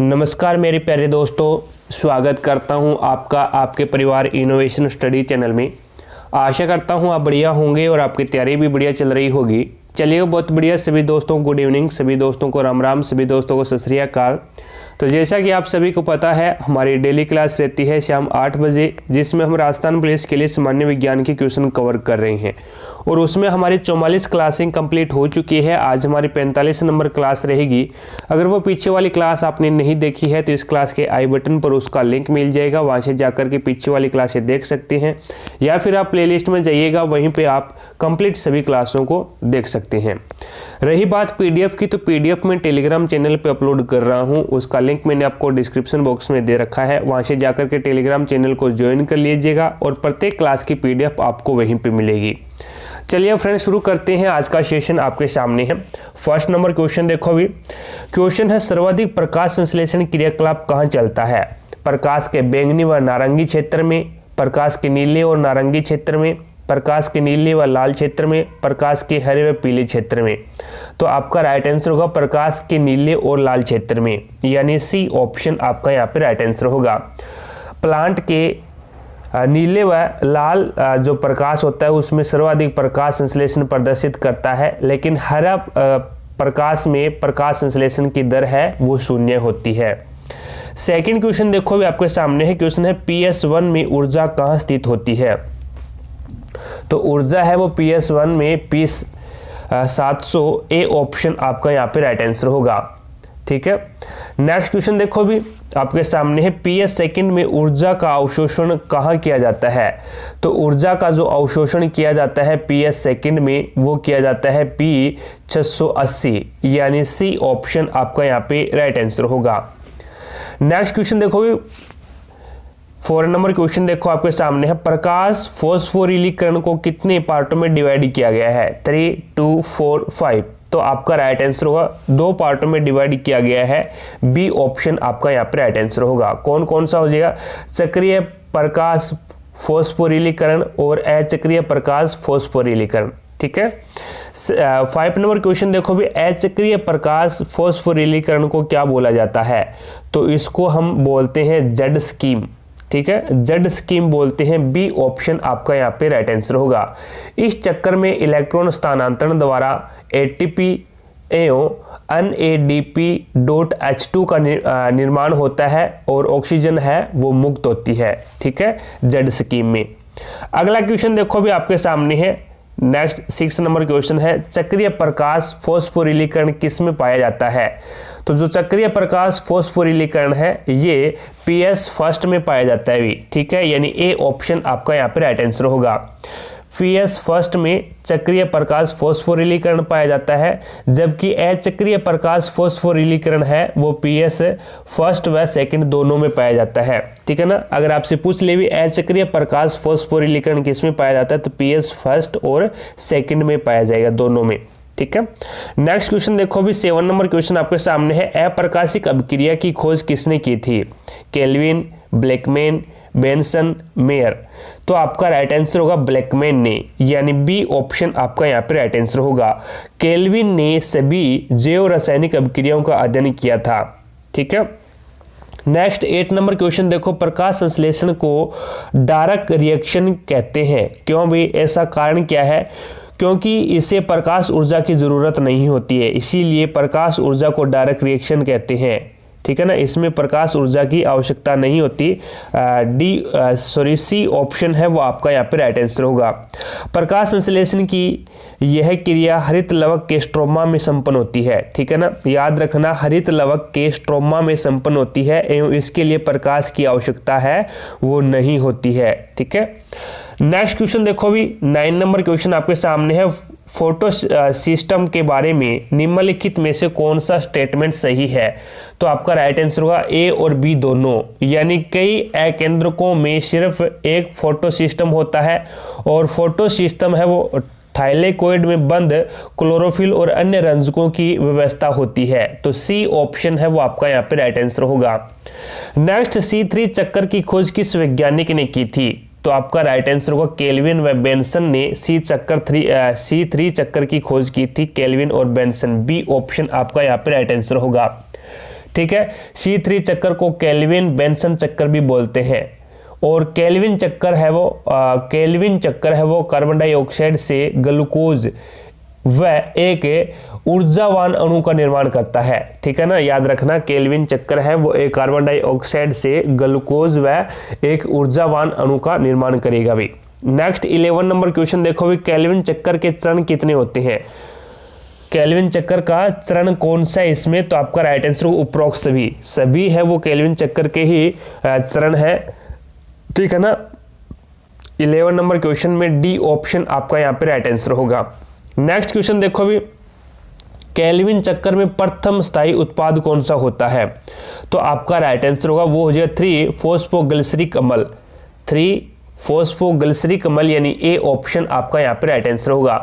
नमस्कार मेरे प्यारे दोस्तों, स्वागत करता हूं आपका आपके परिवार इनोवेशन स्टडी चैनल में। आशा करता हूं आप बढ़िया होंगे और आपकी तैयारी भी बढ़िया चल रही होगी। चलिए बहुत बढ़िया। सभी दोस्तों को गुड इवनिंग, सभी दोस्तों को राम राम, सभी दोस्तों को सत श्री अकाल। तो जैसा कि आप सभी को पता है, हमारी डेली क्लास रहती है शाम 8 बजे, जिसमें हम राजस्थान पुलिस के लिए सामान्य विज्ञान के क्वेश्चन कवर कर रहे हैं और उसमें हमारी 44 क्लासिंग कंप्लीट हो चुकी है। आज हमारी 45 नंबर क्लास रहेगी। अगर वो पीछे वाली क्लास आपने नहीं देखी है तो इस क्लास के आई बटन पर उसका लिंक मिल जाएगा, वहाँ से जाकर के पीछे वाली क्लासें देख सकते हैं, या फिर आप प्लेलिस्ट में जाइएगा, वहीं पर आप कंप्लीट सभी क्लासों को देख सकते हैं। रही बात पीडीएफ की, तो पीडीएफ में टेलीग्राम चैनल पे अपलोड कर रहा हूं, उसका लिंक मैंने आपको डिस्क्रिप्शन बॉक्स में दे रखा है, वहां से जाकर के टेलीग्राम चैनल को ज्वाइन कर लीजिएगा और प्रत्येक क्लास की पीडीएफ आपको वहीं पे मिलेगी। चलिए फ्रेंड्स, शुरू करते हैं। आज का सेशन आपके सामने है। फर्स्ट नंबर क्वेश्चन देखो। अभी क्वेश्चन है, सर्वाधिक प्रकाश संश्लेषण क्रियाकलाप कहाँ चलता है? प्रकाश के बैंगनी व नारंगी क्षेत्र में, प्रकाश के नीले और नारंगी क्षेत्र में, प्रकाश के नीले व लाल क्षेत्र में, प्रकाश के हरे व पीले क्षेत्र में। तो आपका राइट आंसर होगा प्रकाश के नीले और लाल क्षेत्र में, यानी सी ऑप्शन आपका यहाँ पे राइट आंसर होगा। प्लांट के नीले व लाल जो प्रकाश होता है उसमें सर्वाधिक प्रकाश संश्लेषण प्रदर्शित करता है, लेकिन हरा प्रकाश में प्रकाश संश्लेषण की दर है वो 0 होती है। सेकंड क्वेश्चन देखो भी आपके सामने है। क्वेश्चन है, PS1 में ऊर्जा कहाँ स्थित होती है? तो ऊर्जा है वो PS1 में P700, ए ऑप्शन आपका यहाँ पे राइट आंसर होगा। ठीक है। नेक्स्ट क्वेश्चन देखो भी आपके सामने है, PS सेकंड में ऊर्जा का अवशोषण कहाँ किया जाता है? तो ऊर्जा का जो अवशोषण किया जाता है PS सेकंड में वो किया जाता है P680, यानी सी ऑप्शन आपका यहाँ पे राइट आंसर होगा। नेक्स्ट क्वेश्चन देखो भी 4 नंबर क्वेश्चन देखो आपके सामने है, प्रकाश फॉस्फोरिलीकरण को कितने पार्टों में डिवाइड किया गया है? 3, 2, 4, 5। तो आपका राइट आंसर होगा 2 पार्टों में डिवाइड किया गया है, बी ऑप्शन आपका यहाँ पे राइट आंसर होगा। कौन कौन सा हो जाएगा? चक्रीय प्रकाश फॉस्फोरिलीकरण और अचक्रीय प्रकाश फॉस्फोरिलीकरण। ठीक है। 5 नंबर क्वेश्चन देखो भी, अचक्रीय प्रकाश फॉस्फोरिलीकरण को क्या बोला जाता है? तो इसको हम बोलते हैं जेड स्कीम। ठीक है, जेड स्कीम बोलते हैं, बी ऑप्शन आपका यहाँ पे राइट आंसर होगा। इस चक्कर में इलेक्ट्रॉन स्थानांतरण द्वारा एटीपी एवं NADP.H2 का निर्माण होता है और ऑक्सीजन है वो मुक्त होती है। ठीक है, जेड स्कीम में। अगला क्वेश्चन देखो भी आपके सामने है। नेक्स्ट 6 नंबर क्वेश्चन है, चक्रीय प्रकाश फॉस्फोरिलीकरण किस में पाया जाता है? तो जो चक्रीय प्रकाश फॉस्फोरिलीकरण है ये PS फर्स्ट में पाया जाता है भी। ठीक है, यानी ए ऑप्शन आपका यहाँ पे राइट आंसर होगा। PS फर्स्ट में चक्रीय प्रकाश फॉस्फोरिलीकरण पाया जाता है, जबकि अचक्रीय प्रकाश फॉस्फोरिलीकरण है वो PS फर्स्ट व सेकंड दोनों में पाया जाता है। ठीक है ना। अगर आपसे पूछ ले भी अचक्रीय प्रकाश फॉस्फोरिलीकरण किस में पाया जाता है, तो PS फर्स्ट और सेकंड में पाया जाएगा, दोनों में। ठीक है। नेक्स्ट क्वेश्चन देखो भी 7 नंबर क्वेश्चन आपके सामने है, अप्रकाशिक अभिक्रिया की खोज किसने की थी? Kelvin, Blackman, Benson, mayor. तो आपका राइट आंसर होगा ब्लैकमैन ने, यानी बी ऑप्शन आपका यहाँ पे राइट आंसर होगा। केल्विन ने सभी जैव रासायनिक अभिक्रियाओं का अध्ययन किया था। ठीक है। नेक्स्ट 8 नंबर क्वेश्चन देखो, प्रकाश संश्लेषण को डार्क रिएक्शन कहते हैं, क्यों भी? ऐसा कारण क्या है? क्योंकि इसे प्रकाश ऊर्जा की जरूरत नहीं होती है, इसीलिए प्रकाश ऊर्जा को डायरेक्ट रिएक्शन कहते हैं। ठीक है ना, इसमें प्रकाश ऊर्जा की आवश्यकता नहीं होती। सी ऑप्शन है वो आपका यहाँ पे राइट आंसर होगा। प्रकाश संश्लेषण की यह क्रिया हरित लवक के स्ट्रोमा में संपन्न होती है। ठीक है ना, याद रखना, हरित लवक के स्ट्रोमा में संपन्न होती है एवं इसके लिए प्रकाश की आवश्यकता है वो नहीं होती है। ठीक है। नेक्स्ट क्वेश्चन देखो भी 9 नंबर क्वेश्चन आपके सामने है, फोटो सिस्टम के बारे में निम्नलिखित में से कौन सा स्टेटमेंट सही है? तो आपका राइट आंसर होगा ए और बी दोनों, यानी कई अकेंद्रकों में सिर्फ एक फोटो सिस्टम होता है और फोटो सिस्टम है वो थाइलेकोइड में बंद क्लोरोफिल और अन्य रंजकों की व्यवस्था होती है। तो सी ऑप्शन है वो आपका यहाँ पे राइट आंसर होगा। नेक्स्ट C3 चक्कर की खोज किस वैज्ञानिक ने की थी? तो आपका राइट आंसर होगा केल्विन व बेंसन ने C3 चक्कर की खोज की थी, केल्विन और बेंसन, बी ऑप्शन आपका यहाँ पे राइट आंसर होगा। ठीक है। C3 चक्कर को केल्विन बेंसन चक्कर भी बोलते हैं। और केल्विन चक्कर है वो कार्बन डाइऑक्साइड से ग्लूकोज व एक ऊर्जावान अणु का निर्माण करता है, ठीक है ना। याद रखना, केल्विन चक्कर है वो एक कार्बन डाइऑक्साइड से ग्लूकोज व एक ऊर्जावान अणु का निर्माण करेगा भी। नेक्स्ट 11 नंबर क्वेश्चन देखो भी, केल्विन चक्कर के चरण कितने होते हैं? केल्विन चक्कर का चरण कौन सा है इसमें? तो आपका राइट आंसर उपरोक्त सभी है वो केल्विन चक्कर के ही चरण है, ठीक है ना। 11 नंबर क्वेश्चन में डी ऑप्शन आपका यहाँ पे राइट आंसर होगा। नेक्स्ट क्वेश्चन देखो भी, केल्विन चक्कर में प्रथम स्थायी उत्पाद कौन सा होता है? तो आपका राइट आंसर होगा वो हो जाएगा 3-फॉस्फोग्लिसरिक अम्ल। 3-फॉस्फोग्लिसरिक अम्ल यानी ए ऑप्शन आपका यहाँ पे राइट आंसर होगा।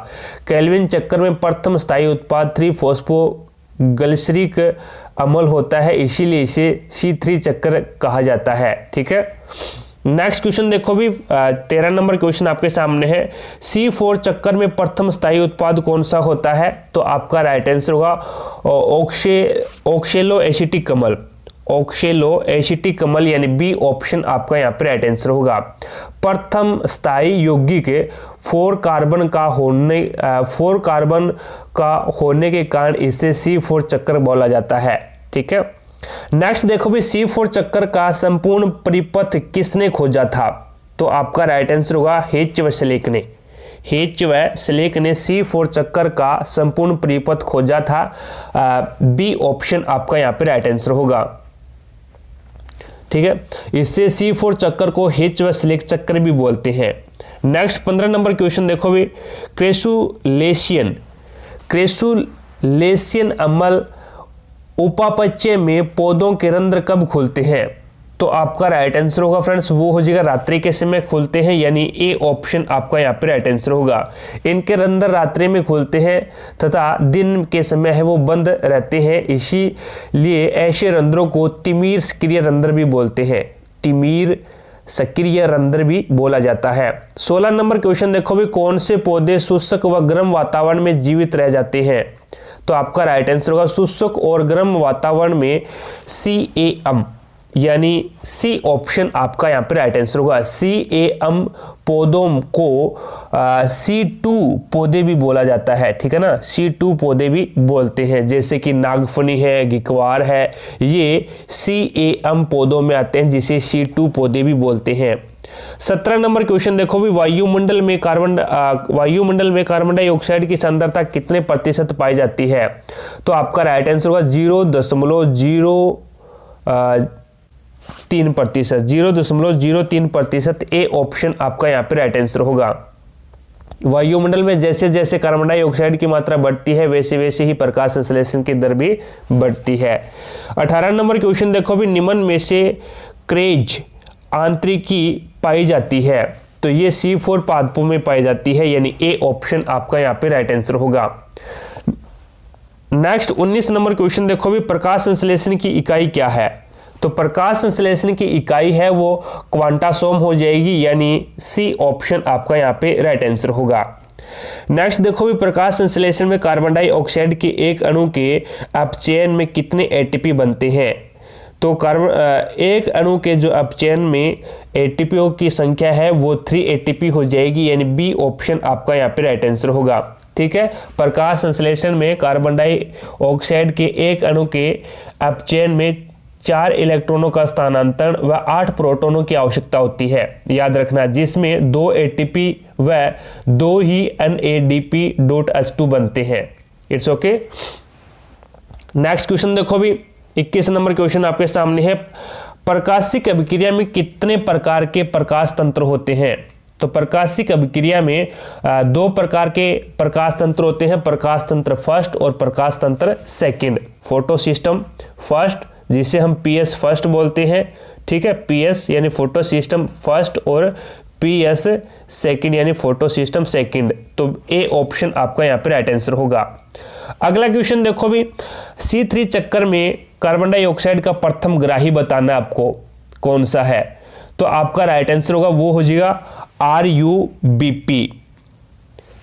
केल्विन चक्कर में प्रथम स्थायी उत्पाद 3-फॉस्फोग्लिसरिक अम्ल होता है, इसीलिए इसे C3 चक्कर कहा जाता है, ठीक है। नेक्स्ट क्वेश्चन देखो भी, 13 नंबर क्वेश्चन आपके सामने है। C4 चक्कर में प्रथम स्थायी उत्पाद कौन सा होता है? तो आपका राइट आंसर होगा ऑक्सेलो एसिटिक अम्ल। ऑक्सेलो एसिटिक अम्ल यानी बी ऑप्शन आपका यहाँ पे राइट आंसर होगा। प्रथम स्थायी यौगिक 4 कार्बन का होने के कारण इसे C4 चक्कर बोला जाता है, ठीक है। नेक्स्ट देखो भी, C4 चक्कर का संपूर्ण परिपथ किसने खोजा था? तो आपका राइट आंसर होगा हेच व स्लेक ने। हेच व स्लेक ने C4 चक्कर का संपूर्ण परिपथ खोजा था। बी ऑप्शन आपका यहाँ पे राइट आंसर होगा, ठीक है। इससे C4 चक्कर को हेच व स्लेक चक्कर भी बोलते हैं। नेक्स्ट 15 नंबर क्वेश्चन देखो भी, क्रेसुलेशियन अम्ल उपापचय में पौधों के रंध्र कब खुलते हैं? तो आपका राइट आंसर होगा फ्रेंड्स वो हो जाएगा रात्रि के समय खुलते हैं, यानी ए ऑप्शन आपका यहाँ पे राइट आंसर होगा। इनके रंध्र रात्रि में खुलते हैं तथा दिन के समय है वो बंद रहते हैं, इसीलिए ऐसे रंध्रों को तिमिर सक्रिय रंध्र भी बोलते हैं। तिमिर सक्रिय रंध्र भी बोला जाता है। 16 नंबर क्वेश्चन देखो भी, कौन से पौधे शुष्क व गर्म वातावरण में जीवित रह जाते हैं? तो आपका राइट आंसर होगा शुष्क और गर्म वातावरण में CAM यानी सी ऑप्शन आपका यहाँ पे राइट आंसर होगा। CAM पौधों को C2 पौधे भी बोला जाता है, ठीक है ना। C2 पौधे भी बोलते हैं, जैसे कि नागफनी है, घिकवार है, ये CAM पौधों में आते हैं जिसे C2 पौधे भी बोलते हैं। 17 नंबर क्वेश्चन देखो भी, वायुमंडल में कार्बन डाइऑक्साइड की सांद्रता कितने प्रतिशत पाई जाती है? तो आपका राइट आंसर होगा 0.03%। ए ऑप्शन आपका यहाँ पे राइट आंसर होगा। वायुमंडल में जैसे जैसे कार्बन डाइऑक्साइड की मात्रा बढ़ती है वैसे वैसे ही प्रकाश संश्लेषण की दर भी बढ़ती है। 18 नंबर क्वेश्चन देखो भी, निम्न में से क्रेज आंतरिकी पाई जाती है? तो ये C4 पादपों में पाई जाती है, यानी ए ऑप्शन आपका यहाँ पे राइट आंसर होगा। नेक्स्ट 19 नंबर क्वेश्चन देखो भी, प्रकाश संश्लेषण की इकाई क्या है? तो प्रकाश संश्लेषण की इकाई है वो क्वांटासोम हो जाएगी, यानी सी ऑप्शन आपका यहाँ पे राइट आंसर होगा। नेक्स्ट देखो भी, प्रकाश संश्लेषण में कार्बन डाइऑक्साइड के एक अणु के अपचयन में कितने ATP बनते हैं? तो एक अणु के जो अपचयन में ATP की संख्या है वो 3 ATP हो जाएगी, यानी बी ऑप्शन आपका यहाँ पे राइट आंसर होगा, ठीक है। प्रकाश संश्लेषण में कार्बन डाइऑक्साइड के एक अणु के अपचयन में 4 इलेक्ट्रॉनों का स्थानांतरण व 8 प्रोटॉनों की आवश्यकता होती है, याद रखना, जिसमें 2 ATP व 2 ही NADP.H2 बनते हैं। It's okay. नेक्स्ट क्वेश्चन देखो भी, 21 नंबर क्वेश्चन आपके सामने है। प्रकाशिक अभिक्रिया में कितने प्रकार के प्रकाश तंत्र होते हैं? तो प्रकाशिक अभिक्रिया में 2 प्रकार के प्रकाश तंत्र होते हैं, प्रकाश तंत्र फर्स्ट और प्रकाश तंत्र सेकंड। फोटो सिस्टम फर्स्ट, जिसे हम PS फर्स्ट बोलते हैं, ठीक है। PS यानी फोटो सिस्टम फर्स्ट और PS सेकंड यानी फोटो सिस्टम सेकंड। तो ए ऑप्शन आपका यहाँ पे राइट आंसर होगा। अगला क्वेश्चन देखो भी, C3 चक्कर में कार्बन डाइऑक्साइड का प्रथम ग्राही बताना आपको कौन सा है? तो आपका राइट आंसर होगा वो हो जाएगा RUBP,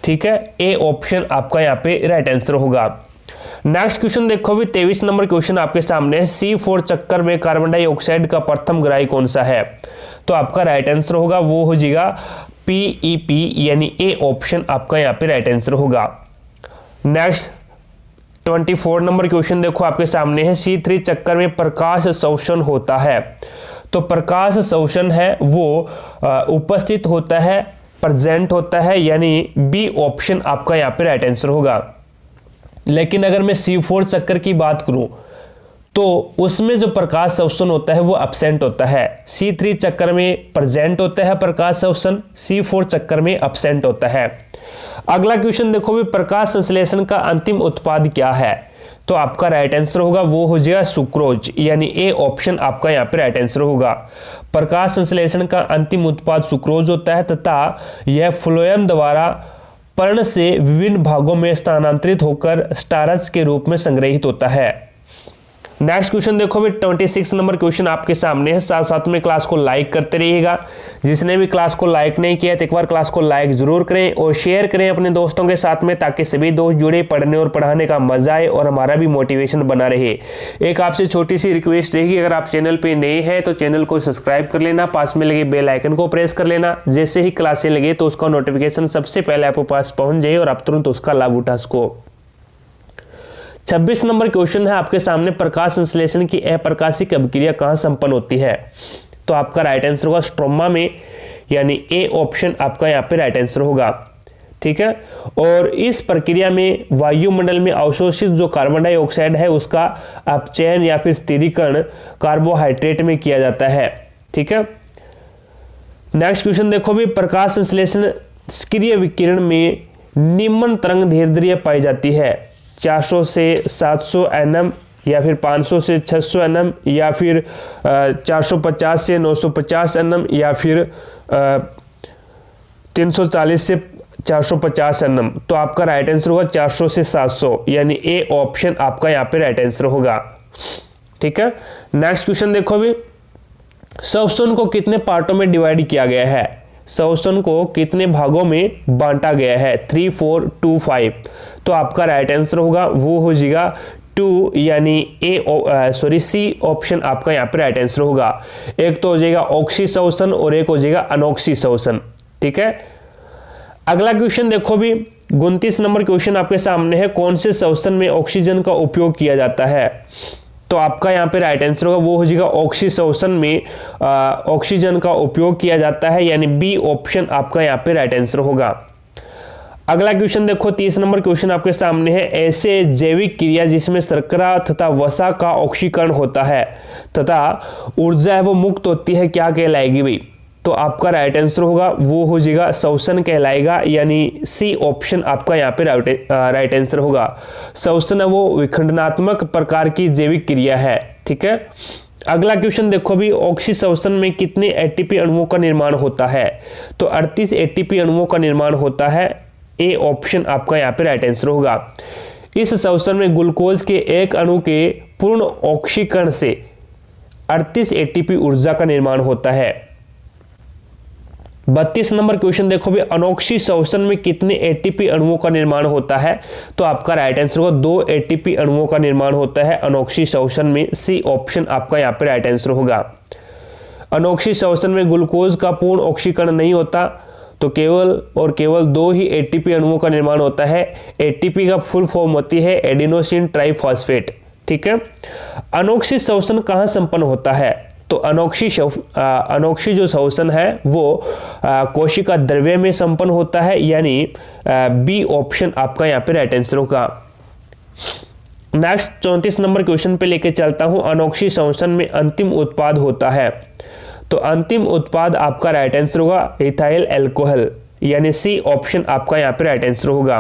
ठीक है। ए ऑप्शन आपका यहाँ पे राइट आंसर होगा। नेक्स्ट क्वेश्चन देखो भी 23 नंबर क्वेश्चन आपके सामने है, C4 चक्कर में कार्बन डाइऑक्साइड का प्रथम ग्राही कौन सा है? तो आपका राइट आंसर होगा वो हो जाएगा PEP, यानी ए ऑप्शन आपका यहाँ पे राइट आंसर होगा। नेक्स्ट 24 नंबर क्वेश्चन देखो आपके सामने है, C3 चक्कर में प्रकाश शोषण होता है। तो प्रकाश शोषण है वो उपस्थित होता है, प्रेजेंट होता है, यानी बी ऑप्शन आपका यहाँ पे राइट आंसर होगा। लेकिन अगर मैं C4 चक्कर की बात करूं तो उसमें जो प्रकाश शोषण होता है वो एब्सेंट होता है। C3 चक्कर में प्रेजेंट होता है प्रकाश शोषण, C4 चक्कर में एब्सेंट होता है। अगला क्वेश्चन देखो भी, प्रकाश संश्लेषण का अंतिम उत्पाद क्या है? तो आपका राइट आंसर होगा वो हो जाएगा सुक्रोज, यानी ए ऑप्शन आपका यहाँ पे राइट आंसर होगा। प्रकाश संश्लेषण का अंतिम उत्पाद सुक्रोज होता है तथा यह फ्लोएम द्वारा पर्ण से विभिन्न भागों में स्थानांतरित होकर स्टारच के रूप में संग्रहित होता है। नेक्स्ट क्वेश्चन देखो भी 26 नंबर क्वेश्चन आपके सामने है। साथ साथ में क्लास को लाइक करते रहिएगा। जिसने भी क्लास को लाइक नहीं किया तो एक बार क्लास को लाइक जरूर करें और शेयर करें अपने दोस्तों के साथ में, ताकि सभी दोस्त जुड़े, पढ़ने और पढ़ाने का मजा आए और हमारा भी मोटिवेशन बना रहे। एक आपसे छोटी सी रिक्वेस्ट रहेगी, अगर आप चैनल पे नए हैं तो चैनल को सब्सक्राइब कर लेना, पास में लगे बेल आइकन को प्रेस कर लेना। जैसे ही क्लासें लगे तो उसका नोटिफिकेशन सबसे पहले आपके पास पहुंच जाए और आप तुरंत उसका लाभ उठा सको। 26 नंबर क्वेश्चन है आपके सामने, प्रकाश संश्लेषण की अप्रकाशिक अभिक्रिया कहाँ संपन्न होती है? तो आपका राइट आंसर होगा स्ट्रोमा में, यानी ए ऑप्शन आपका यहाँ पे राइट आंसर होगा। ठीक है, और इस प्रक्रिया में वायुमंडल में अवशोषित जो कार्बन डाइऑक्साइड है उसका अपचयन या फिर स्थिरीकरण कार्बोहाइड्रेट में किया जाता है। ठीक है, नेक्स्ट क्वेश्चन देखो भी, प्रकाश संश्लेषण सक्रिय विकिरण में निम्न तरंग दैर्ध्य पाई जाती है। 400 से 700 nm, या फिर 500 से 600 nm, या फिर 450 से 950 nm, या फिर 340 से 450 nm। तो आपका राइट आंसर होगा 400 से 700, यानी ए ऑप्शन आपका यहाँ पे राइट आंसर होगा। ठीक है, नेक्स्ट क्वेश्चन देखो भी, शोषण को कितने पार्टों में डिवाइड किया गया है? शोषण को कितने भागों में बांटा गया है? 3, 4, 2, 5। तो आपका राइट आंसर होगा वो हो जाएगा 2, यानी सी ऑप्शन आपका यहाँ पे राइट आंसर होगा। एक तो हो जाएगा ऑक्सी शोषण और एक हो जाएगा अनॉक्सी शोषण। ठीक है, अगला क्वेश्चन देखो भी 29 नंबर क्वेश्चन आपके सामने है, कौन से शोषण में ऑक्सीजन का उपयोग किया जाता है? तो आपका यहाँ पे राइट आंसर होगा वो हो जाएगा ऑक्सी शोषण में ऑक्सीजन का उपयोग किया जाता है, यानी बी ऑप्शन आपका यहाँ पे राइट आंसर होगा। अगला क्वेश्चन देखो 30 नंबर क्वेश्चन आपके सामने है, ऐसे जैविक क्रिया जिसमें शर्करा तथा वसा का ऑक्सीकरण होता है तथा ऊर्जा है वो मुक्त होती है, क्या कहलाएगी भाई? तो आपका राइट आंसर होगा वो हो जाएगा शोषण कहलाएगा, यानी सी ऑप्शन आपका यहाँ पे राइट आंसर होगा। शोषण है वो विखंडनात्मक प्रकार की जैविक क्रिया है। ठीक है, अगला क्वेश्चन देखो भी, ऑक्सी शोषण में कितने एटीपी अणुओं का निर्माण होता है? तो 38 एटीपी अणुओं का निर्माण होता है, ए ऑप्शन आपका यहाँ पे राइट आंसर होगा। इस शोषण में ग्लूकोज के एक अणु के पूर्ण ऑक्सीकरण से 38 एटीपी ऊर्जा का निर्माण होता है। 32 नंबर क्वेश्चन देखो भी, अनोक्सी शोषण में कितने एटीपी अणुओं का निर्माण होता है? तो आपका राइट आंसर होगा 2 एटीपी अणुओं का निर्माण होता है अनोक्सी शोषण में, सी ऑप्शन आपका यहाँ पे राइट आंसर होगा। अनोक्सी शोषण में ग्लूकोज का पूर्ण ऑक्सीकरण नहीं होता, तो केवल और केवल 2 ही एटीपी अणुओं का निर्माण होता है। एटीपी का फुल फॉर्म होती है एडिनोसिन ट्राइफॉस्फेट। ठीक है, अनोक्सी शोषण कहाँ संपन्न होता है? तो अनोक्सी जो शोषण है वो कोशिका द्रव्य में संपन्न होता है, यानी बी ऑप्शन आपका यहाँ पे राइट आंसर होगा। नेक्स्ट 34 नंबर क्वेश्चन पे लेके चलता हूं, अनोक्सी शोषण में अंतिम उत्पाद होता है। तो अंतिम उत्पाद आपका राइट आंसर होगा इथाइल अल्कोहल, यानी सी ऑप्शन आपका यहाँ पे राइट आंसर होगा।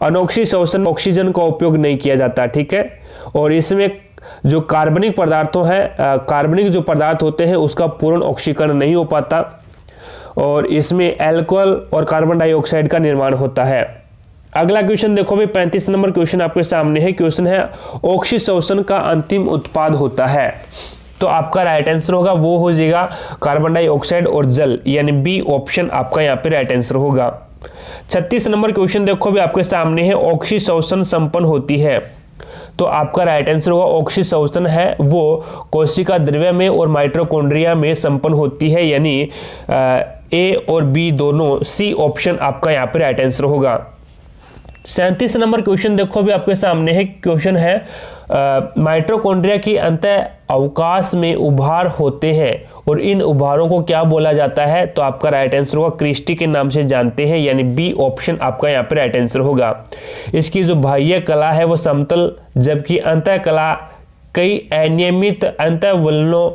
अनोक्सी शोषण ऑक्सीजन का उपयोग नहीं किया जाता। ठीक है, और इसमें जो कार्बनिक पदार्थों हैं, कार्बनिक जो पदार्थ होते हैं उसका पूर्ण ऑक्सीकरण नहीं हो पाता, और इसमें अल्कोहल और कार्बन डाइऑक्साइड का निर्माण होता है। अगला क्वेश्चन देखो भाई 35 नंबर क्वेश्चन आपके सामने है। क्वेश्चन है, ऑक्सी शोषण का अंतिम उत्पाद होता है। तो आपका राइट आंसर होगा वो हो जाएगा कार्बन डाइऑक्साइड और जल, यानी बी ऑप्शन आपका यहाँ पे राइट आंसर होगा। 36 नंबर क्वेश्चन देखो भी आपके सामने है, ऑक्सी शोषण संपन्न होती है तो आपका राइट आंसर होगा ऑक्सी संवहन है वो कोशिका द्रव्य में और माइटोकॉन्ड्रिया में संपन्न होती है, यानी ए और बी दोनों, सी ऑप्शन आपका यहाँ पे राइट आंसर होगा। 37 नंबर क्वेश्चन देखो भी आपके सामने है। क्वेश्चन है माइटोकॉन्ड्रिया की अंतः अवकाश में उभार होते हैं और इन उभारों को क्या बोला जाता है? तो आपका राइट आंसर होगा क्रिस्टी के नाम से जानते हैं, यानी बी ऑप्शन आपका यहाँ पे राइट आंसर होगा। इसकी जो बाह्य कला है वो समतल, जबकि अंतः कला कई अनियमित अंतःवलनों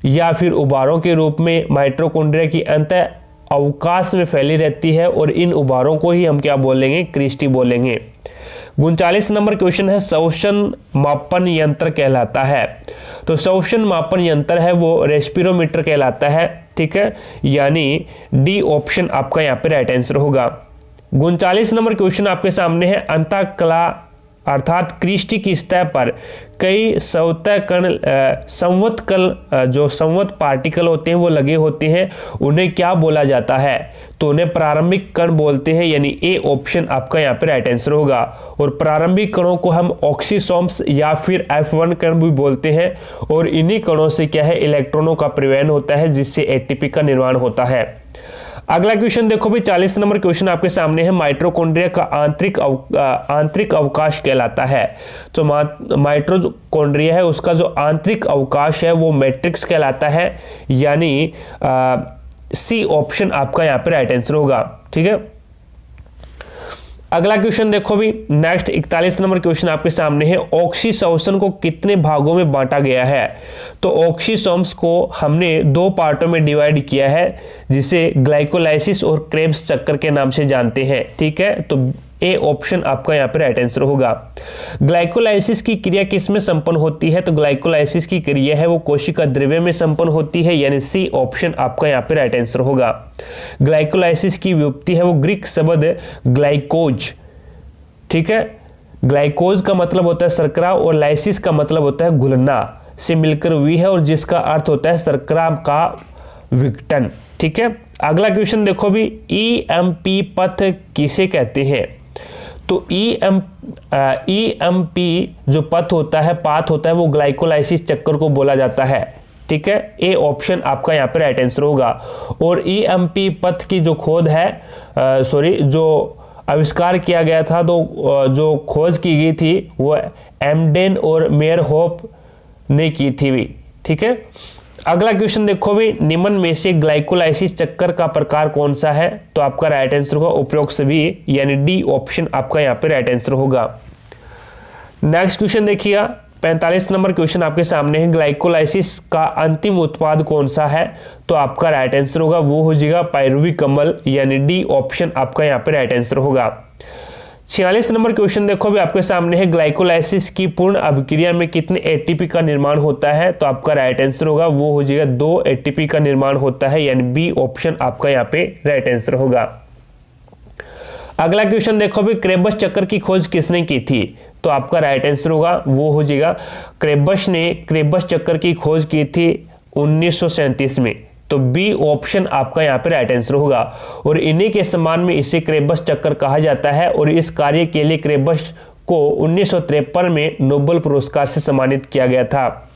या फिर उभारों के रूप में माइटोकॉन्ड्रिया की अंतः अवकाश में फैली रहती है और इन उभारों को ही हम क्या बोलेंगे? क्रिस्टी बोलेंगे। 39 नंबर क्वेश्चन है श्वसन मापन यंत्र कहलाता है। तो श्वसन मापन यंत्र है वो रेस्पिरोमीटर कहलाता है, ठीक है, यानी डी ऑप्शन आपका यहाँ पे राइट आंसर होगा। 39 नंबर क्वेश्चन आपके सामने है अंतःकला अर्थात क्रिस्टी की सतह पर कई संवहन कण संवहन जो संवहन पार्टिकल होते हैं वो लगे होते हैं, उन्हें क्या बोला जाता है? तो उन्हें प्रारंभिक कण बोलते हैं, यानी ए ऑप्शन आपका यहाँ पे राइट आंसर होगा। और प्रारंभिक कणों को हम ऑक्सीसोम्स या फिर F1 कण भी बोलते हैं और इन्हीं कणों से क्या है? इलेक्ट्रॉनों का परिवहन होता है जिससे एटीपी का निर्माण होता है। अगला क्वेश्चन देखो भी 40 नंबर क्वेश्चन आपके सामने है माइटोकॉन्ड्रिया का आंतरिक अवकाश कहलाता है। तो माइटोकॉन्ड्रिया है उसका जो आंतरिक अवकाश है वो मैट्रिक्स कहलाता है, यानी सी ऑप्शन आपका यहाँ पे राइट आंसर होगा, ठीक है। अगला क्वेश्चन देखो भी नेक्स्ट 41 नंबर क्वेश्चन आपके सामने है ऑक्सीसोम्स को कितने भागों में बांटा गया है? तो ऑक्सीसोम्स को हमने दो पार्टों में डिवाइड किया है जिसे ग्लाइकोलाइसिस और क्रेब्स चक्कर के नाम से जानते हैं, ठीक है। तो ए ऑप्शन आपका यहाँ पे राइट आंसर होगा। ग्लाइकोलाइसिस की क्रिया किसमें संपन्न होती है? तो ग्लाइकोलाइसिस की क्रिया है वो कोशिका द्रव्य में संपन्न होती है, यानी सी ऑप्शन आपका यहाँ पे राइट आंसर होगा। ग्लाइकोलाइसिस की व्युत्पत्ति है वो ग्रीक शब्द ग्लाइकोज, ठीक है। ग्लाइकोज का मतलब होता है शर्करा और लाइसिस का मतलब होता है घुलना से मिलकर हुई है और जिसका अर्थ होता है शर्करा का विघटन, ठीक है। अगला क्वेश्चन देखो भी ईएमपी पथ किसे कहते हैं? तो ईएमपी जो पथ होता है, पाथ होता है, वो ग्लाइकोलाइसिस चक्कर को बोला जाता है, ठीक है। ए ऑप्शन आपका यहाँ पे राइट आंसर होगा। और ईएमपी पथ की जो खोज है जो आविष्कार किया गया था, तो जो खोज की गई थी वो एमडेन और मेयरहोफ ने की थी, ठीक है। अगला क्वेश्चन देखो भी निम्न में से ग्लाइकोलाइसिस चक्कर का प्रकार कौन सा है? तो आपका राइट आंसर होगा उपरोक्त सभी, यानी डी ऑप्शन आपका यहाँ पे राइट आंसर होगा। नेक्स्ट क्वेश्चन देखिएगा 45 नंबर क्वेश्चन आपके सामने है ग्लाइकोलाइसिस का अंतिम उत्पाद कौन सा है? तो आपका राइट आंसर होगा वो हो जाएगा पायरुविक अम्ल, यानी डी ऑप्शन आपका यहाँ पे राइट आंसर होगा। 46 नंबर क्वेश्चन देखो भी आपके सामने है ग्लाइकोलाइसिस की पूर्ण अभिक्रिया में कितने एटीपी का निर्माण होता है? तो आपका राइट आंसर होगा वो हो जाएगा 2 एटीपी का निर्माण होता है, यानी बी ऑप्शन आपका यहाँ पे राइट आंसर होगा। अगला क्वेश्चन देखो भी क्रेबस चक्कर की खोज किसने की थी? तो आपका राइट आंसर होगा वो हो जाएगा क्रेबस ने क्रेबस चक्कर की खोज की थी 1937 में, तो बी ऑप्शन आपका यहाँ पे राइट आंसर होगा। और इन्हीं के सम्मान में इसे क्रेबस चक्कर कहा जाता है और इस कार्य के लिए क्रेबस को 1953 में नोबेल पुरस्कार से सम्मानित किया गया था।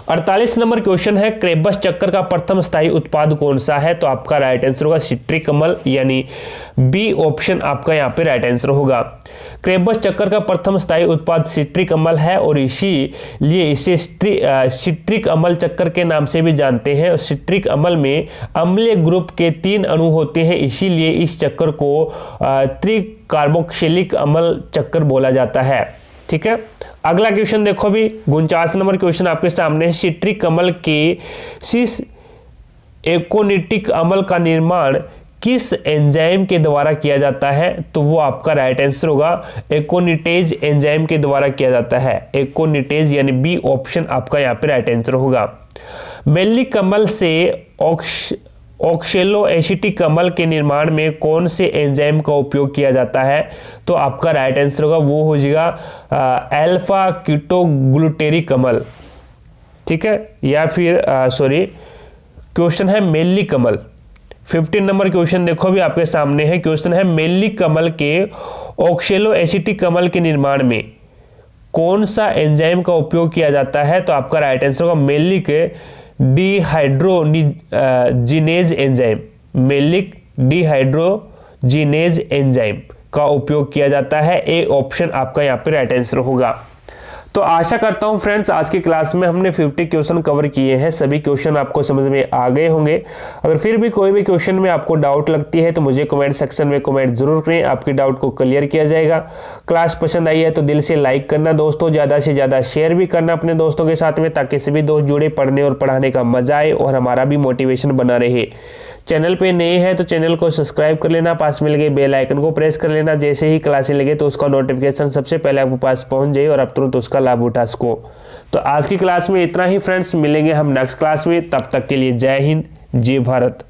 48 नंबर क्वेश्चन है क्रेबस चक्कर का प्रथम स्थायी उत्पाद कौन सा है? तो आपका राइट आंसर होगा सिट्रिक अम्ल, यानी बी ऑप्शन आपका यहाँ पे राइट आंसर होगा। क्रेबस चक्कर का प्रथम स्थायी उत्पाद सिट्रिक अम्ल है और इसीलिए इसे सिट्रिक अम्ल चक्कर के नाम से भी जानते हैं। सिट्रिक अम्ल में अम्लीय ग्रुप के 3 अणु होते हैं, इसीलिए इस चक्कर को त्रिकार्बोक्सिलिक अम्ल चक्कर बोला जाता है, ठीक है। अगला क्वेश्चन देखो भी 49 नंबर क्वेश्चन आपके सामने है सिट्रिक अम्ल के सिस एकोनिटिक अम्ल का निर्माण किस एंजाइम के द्वारा किया जाता है? तो वो आपका राइट आंसर होगा एकोनिटेज एंजाइम के द्वारा किया जाता है, एकोनिटेज, यानी बी ऑप्शन आपका यहाँ पे राइट आंसर होगा। मैलिक अम्ल से ऑक्सैलो एसिटिक अम्ल के निर्माण में कौन से एंजाइम का उपयोग किया जाता है? तो आपका राइट आंसर होगा वो हो जाएगा अल्फा कीटोग्लूटेरिक अम्ल, ठीक है, या फिर क्वेश्चन है मैलिक अम्ल। 15 नंबर क्वेश्चन देखो भी आपके सामने है, क्वेश्चन है मैलिक अम्ल के ऑक्सैलो एसिटिक अम्ल के निर्माण में कौन सा एंजाइम का उपयोग किया जाता है? तो आपका राइट आंसर होगा malic dehydrogenase enzyme. Malic dehydrogenase enzyme का उपयोग किया जाता है। ए ऑप्शन आपका यहाँ पे राइट आंसर होगा। तो आशा करता हूं फ्रेंड्स आज की क्लास में हमने 50 क्वेश्चन कवर किए हैं। सभी क्वेश्चन आपको समझ में आ गए होंगे। अगर फिर भी कोई भी क्वेश्चन में आपको डाउट लगती है तो मुझे कमेंट सेक्शन में कमेंट जरूर करें, आपके डाउट को क्लियर किया जाएगा। क्लास पसंद आई है तो दिल से लाइक करना दोस्तों, ज़्यादा से ज़्यादा शेयर भी करना अपने दोस्तों के साथ में, ताकि सभी दोस्त जुड़े, पढ़ने और पढ़ाने का मजा आए और हमारा भी मोटिवेशन बना रहे। चैनल पे नए हैं तो चैनल को सब्सक्राइब कर लेना, पास में लगे बेल आइकन को प्रेस कर लेना, जैसे ही क्लासें लगे तो उसका नोटिफिकेशन सबसे पहले आपके पास पहुंच जाए और आप तुरंत उसका लाभ उठा सको। तो आज की क्लास में इतना ही फ्रेंड्स, मिलेंगे हम नेक्स्ट क्लास में, तब तक के लिए जय हिंद, जय भारत।